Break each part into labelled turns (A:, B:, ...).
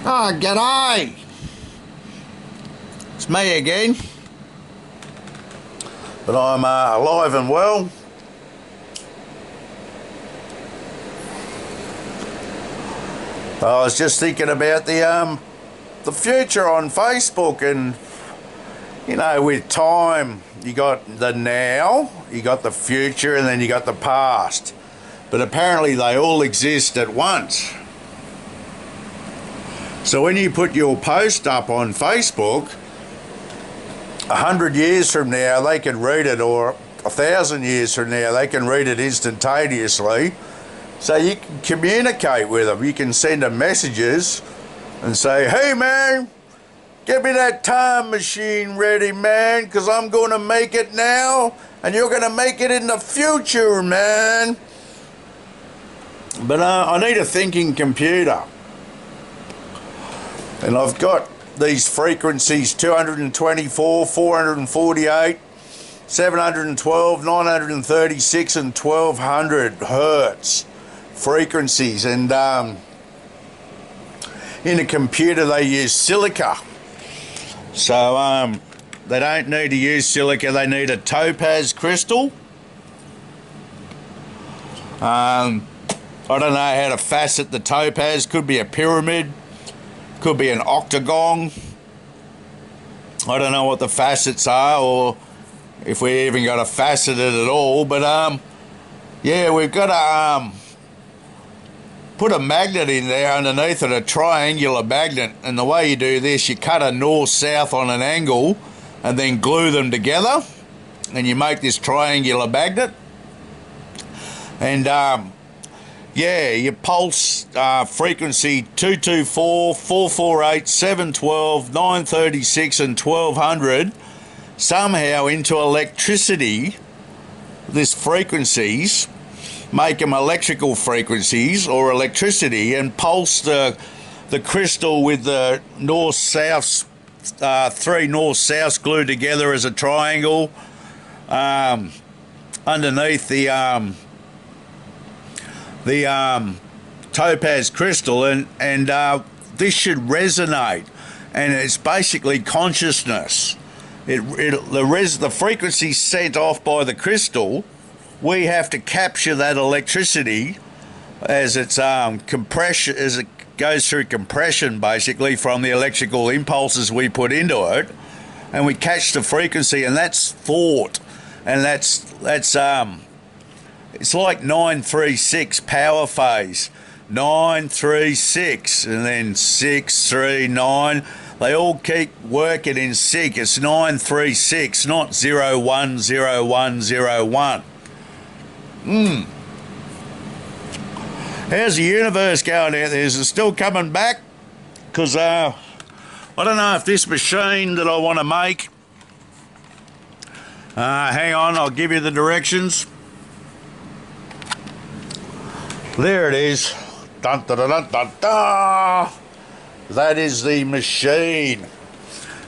A: Ah, g'day! It's me again. But I'm alive and well. I was just thinking about the future on Facebook, and you know, with time you got the now, you got the future, and then you got the past. But apparently they all exist at once. So when you put your post up on Facebook, 100 years from now they can read it, or 1,000 years from now they can read it instantaneously. So you can communicate with them. You can send them messages and say, hey man, get me that time machine ready, man, because I'm going to make it now and you're going to make it in the future, man. But I need a thinking computer. And I've got these frequencies: 224, 448, 712, 936 and 1200 hertz frequencies. And in a computer they use silica. So they don't need to use silica, they need a topaz crystal. I don't know how to facet the topaz. Could be a pyramid, could be an octagon. I don't know what the facets are, or if we even got to facet it at all. But yeah, we've got to put a magnet in there underneath it, a triangular magnet. And the way you do this, you cut a north-south on an angle and then glue them together, and you make this triangular magnet. And yeah, you pulse frequency 224, 448, 712, 936 and 1200 somehow into electricity. These frequencies, make them electrical frequencies or electricity, and pulse the crystal with the north-south, three north-souths glued together as a triangle underneath the topaz crystal, and this should resonate, and it's basically consciousness. The frequency sent off by the crystal, we have to capture that electricity as it's compression, as it goes through compression, basically, from the electrical impulses we put into it, and we catch the frequency, and that's thought, and that's it's like 936 power phase, 936, and then 639. They all keep working in sync. It's 936, not 010101. How's the universe going out there? Is it still coming back? Because I don't know if this machine that I want to make. Hang on, I'll give you the directions. There it is. Dun, dun, dun, dun, dun, dun. That is the machine.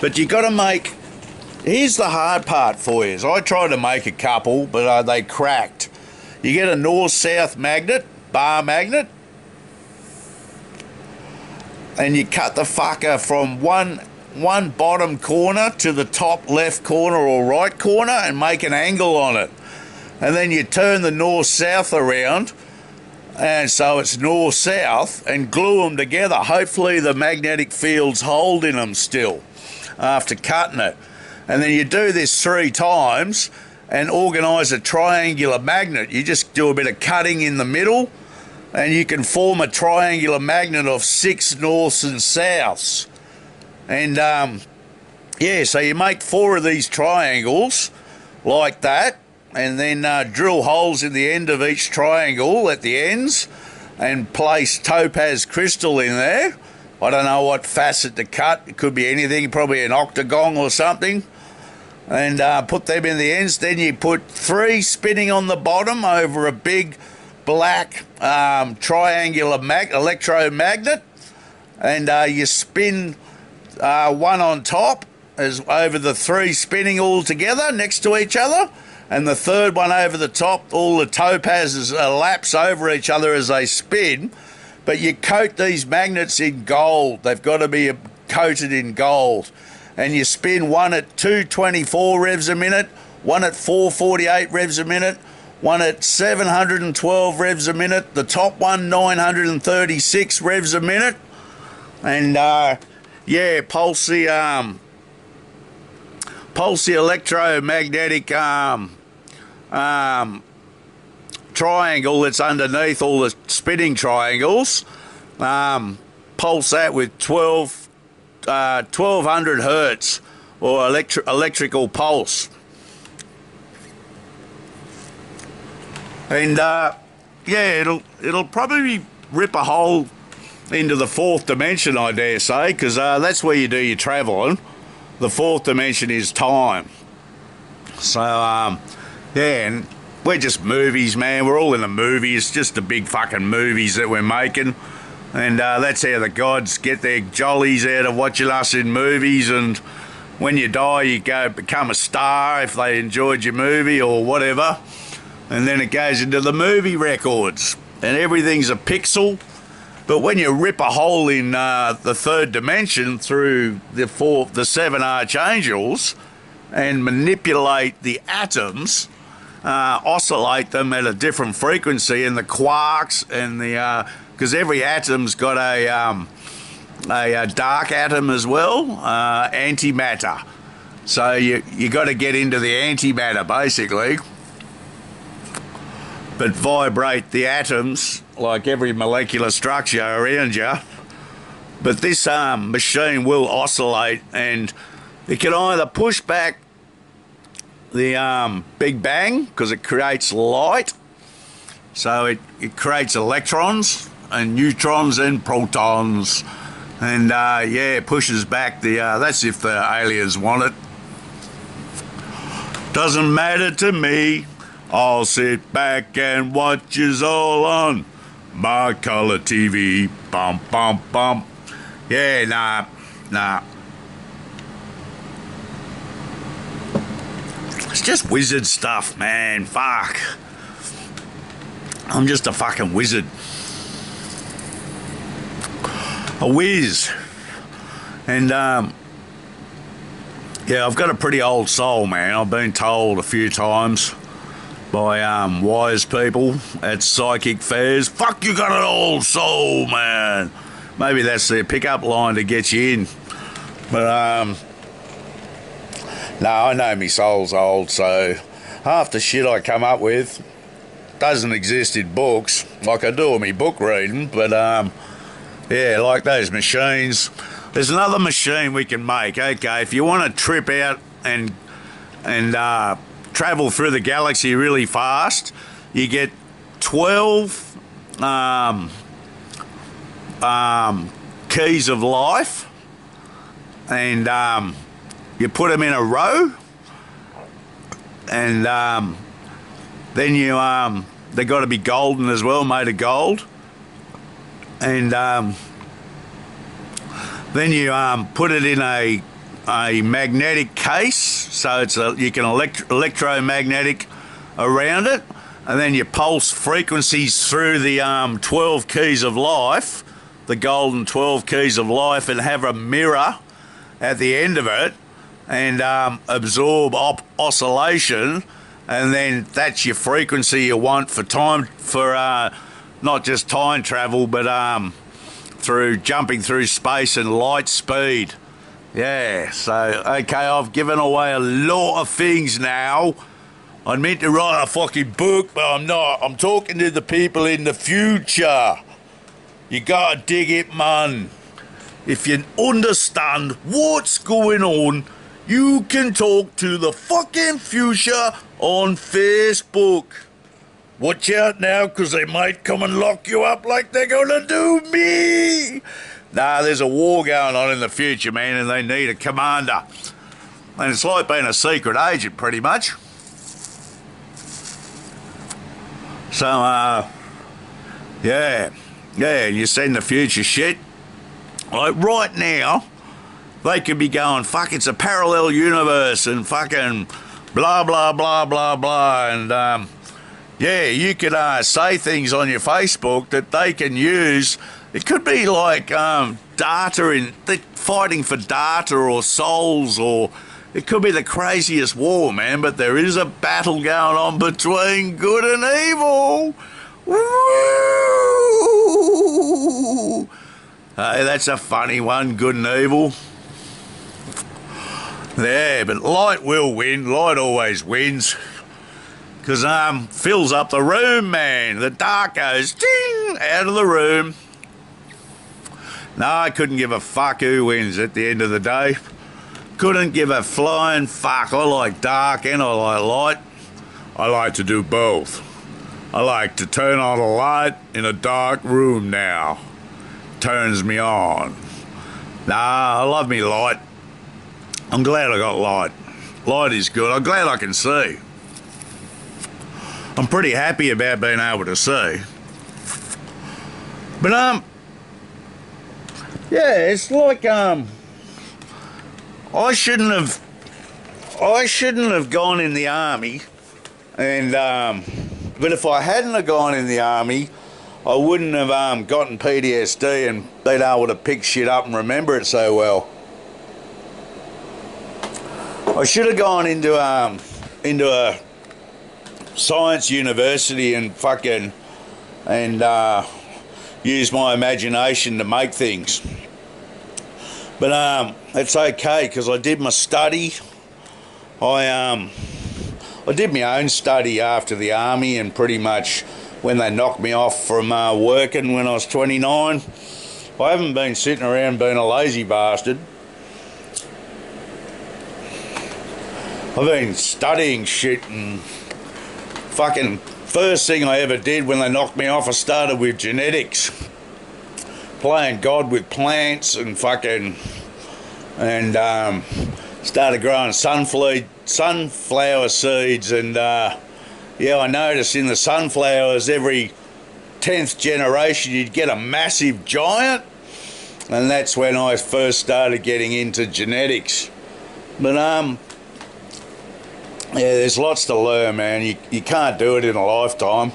A: But you got to make... Here's the hard part for you. I tried to make a couple, but they cracked. You get a north-south magnet, bar magnet, and you cut the fucker from one bottom corner to the top left corner or right corner and make an angle on it. And then you turn the north-south around, and so it's north-south, and glue them together. Hopefully the magnetic fields hold in them still after cutting it. And then you do this 3 times and organise a triangular magnet. You just do a bit of cutting in the middle, and you can form a triangular magnet of 6 norths and souths. And yeah, so you make 4 of these triangles like that, and then drill holes in the end of each triangle at the ends, and place topaz crystal in there. I don't know what facet to cut. It could be anything, probably an octagon or something. And put them in the ends. Then you put 3 spinning on the bottom over a big black triangular electromagnet, and you spin one on top as over the 3 spinning all together next to each other, and the third one over the top. All the topazes elapse over each other as they spin, But you coat these magnets in gold. They've got to be coated in gold. And you spin one at 224 revs a minute, one at 448 revs a minute, one at 712 revs a minute, the top one 936 revs a minute. And yeah, pulse the electromagnetic triangle that's underneath all the spinning triangles. Pulse that with 1200 hertz or electrical pulse. And yeah, it'll probably rip a hole into the fourth dimension, I dare say, because that's where you do your traveling. The fourth dimension is time. So yeah, and we're just movies, man. We're all in a movie. It's just the big fucking movies that we're making. And that's how the gods get their jollies out of watching us in movies. And when you die, you go become a star if they enjoyed your movie or whatever. And then it goes into the movie records. And everything's a pixel. But when you rip a hole in the third dimension through the seven archangels and manipulate the atoms, oscillate them at a different frequency, and the quarks and the because every atom's got a dark atom as well, antimatter. So you got to get into the antimatter basically, but vibrate the atoms like every molecular structure around you. But this machine will oscillate, and it can either push back the Big Bang because it creates light, so it creates electrons and neutrons and protons, and yeah, it pushes back the that's if the aliens want it. Doesn't matter to me, I'll sit back and watch us all on my colour TV. Bum bum bum. Yeah, nah. It's just wizard stuff, man. Fuck. I'm just a fucking wizard. A whiz. And yeah, I've got a pretty old soul, man. I've been told a few times by wise people at psychic fairs, fuck, you got an old soul, man. Maybe that's their pickup line to get you in. But no, I know me soul's old, so half the shit I come up with doesn't exist in books, like I do in me book reading. But yeah, like those machines. There's another machine we can make. Okay, if you want to trip out and travel through the galaxy really fast, you get 12 keys of life, and you put them in a row, and then you they got to be golden as well, made of gold, and then you put it in a magnetic case, so it's you can electromagnetic around it, and then you pulse frequencies through the 12 keys of life, the golden 12 keys of life, and have a mirror at the end of it, and absorb oscillation, and then that's your frequency you want for time, for not just time travel, but through jumping through space and light speed. Yeah, so okay, I've given away a lot of things now. I meant to write a fucking book, but I'm not. I'm talking to the people in the future. You gotta dig it, man. If you understand what's going on, you can talk to the fucking future on Facebook. Watch out now, because they might come and lock you up like they're gonna do me. Nah, there's a war going on in the future, man, and they need a commander. And it's like being a secret agent, pretty much. So, yeah, you send the future shit. Like right now, they could be going, fuck, it's a parallel universe and fucking blah, blah, blah, blah, blah. And, yeah, you could say things on your Facebook that they can use It could be like data they're fighting for data or souls, or it could be the craziest war, man. But there is a battle going on between good and evil. Woo! Hey, that's a funny one, good and evil. Yeah, but light will win. Light always wins. Because fills up the room, man. The dark goes ding out of the room. No, I couldn't give a fuck who wins at the end of the day. Couldn't give a flying fuck. I like dark and I like light. I like to do both. I like to turn on a light in a dark room now. Turns me on. Nah, I love me light. I'm glad I got light. Light is good. I'm glad I can see. I'm pretty happy about being able to see. But yeah, it's like I shouldn't have gone in the army, and but if I hadn't have gone in the army, I wouldn't have gotten PTSD and been able to pick shit up and remember it so well. I should have gone into a science university and use my imagination to make things. But it's okay because I did my study. I did my own study after the army, and pretty much when they knocked me off from working when I was 29, I haven't been sitting around being a lazy bastard. I've been studying shit, and fucking first thing I ever did when they knocked me off, I started with genetics. Playing God with plants and started growing sunflower seeds, and yeah, I noticed in the sunflowers every 10th generation you'd get a massive giant, and that's when I first started getting into genetics. But yeah, there's lots to learn, man. You can't do it in a lifetime.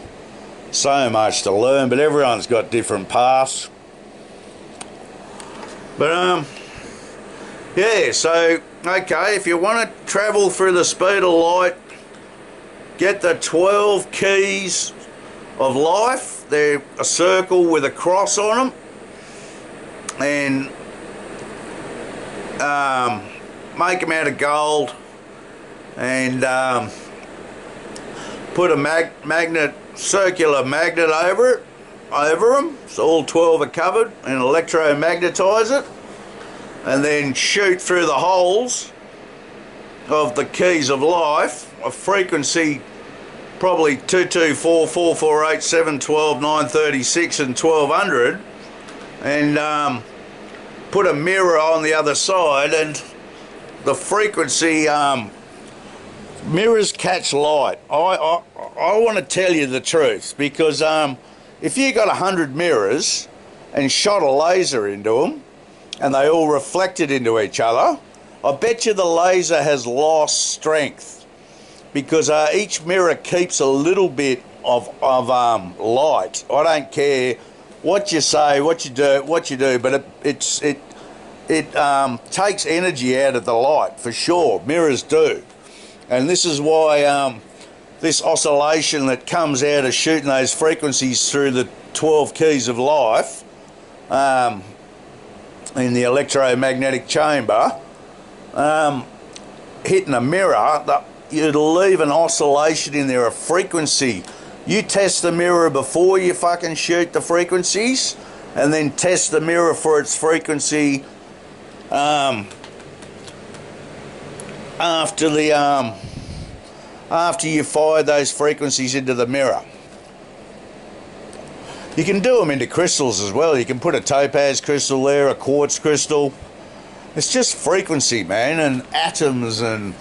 A: So much to learn, but everyone's got different paths. But yeah, so okay, if you want to travel through the speed of light, get the 12 keys of life. They're a circle with a cross on them, and make them out of gold, and put a circular magnet over them, so all 12 are covered, and electromagnetize it, and then shoot through the holes of the keys of life a frequency probably 224, 448, 712, 936 and 1200, and put a mirror on the other side, and the frequency mirrors catch light. I want to tell you the truth, because if you got 100 mirrors and shot a laser into them and they all reflected into each other, I bet you the laser has lost strength, because each mirror keeps a little bit of light. I don't care what you say, what you do, but it takes energy out of the light for sure. Mirrors do. And this is why this oscillation that comes out of shooting those frequencies through the 12 keys of life in the electromagnetic chamber, hitting a mirror, it'll leave an oscillation in there, a frequency. You test the mirror before you fucking shoot the frequencies, and then test the mirror for its frequency after you fire those frequencies into the mirror. You can do them into crystals as well. You can put a topaz crystal there, a quartz crystal. It's just frequency, man, and atoms, and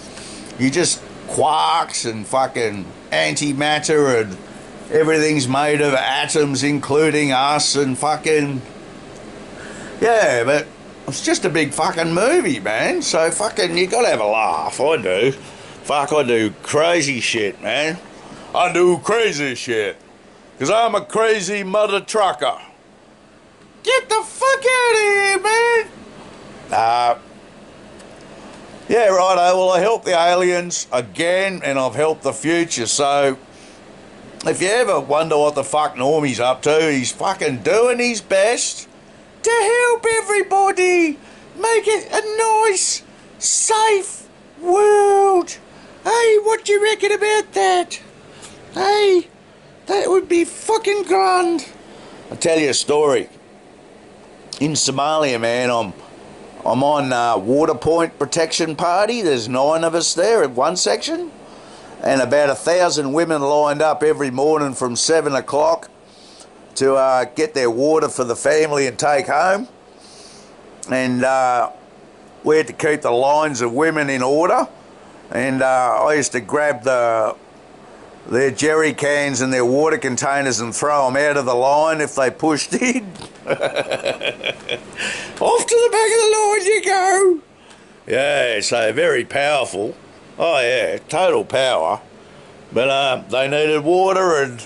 A: you just quarks and fucking antimatter, and everything's made of atoms, including us, and fucking yeah. But it's just a big fucking movie, man. So fucking you gotta have a laugh. I do. Fuck, I do crazy shit, man. I do crazy shit. Because I'm a crazy mother trucker. Get the fuck out of here, man. Yeah, righto. Well, I helped the aliens again, and I've helped the future. So, if you ever wonder what the fuck Normie's up to, he's fucking doing his best to help everybody make it a nice, safe world. Hey, what do you reckon about that? Hey, that would be fucking grand. I'll tell you a story. In Somalia, man, I'm on Water Point Protection Party. There's 9 of us there in one section, and about 1,000 women lined up every morning from 7 o'clock to get their water for the family and take home. And we had to keep the lines of women in order. And I used to grab their jerry cans and their water containers and throw them out of the line if they pushed in. Off to the back of the line you go. Yeah, so very powerful. Oh yeah, total power. But they needed water, and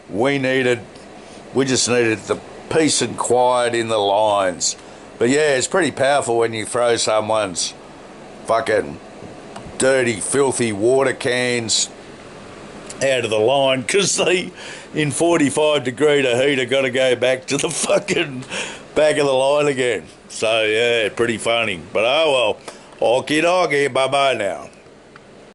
A: we just needed the peace and quiet in the lines. But yeah, it's pretty powerful when you throw someone's fucking dirty, filthy water cans out of the line, because they, in 45 degree heat, have got to go back to the fucking back of the line again. So yeah, pretty funny. But oh well, okie dokie, bye bye now.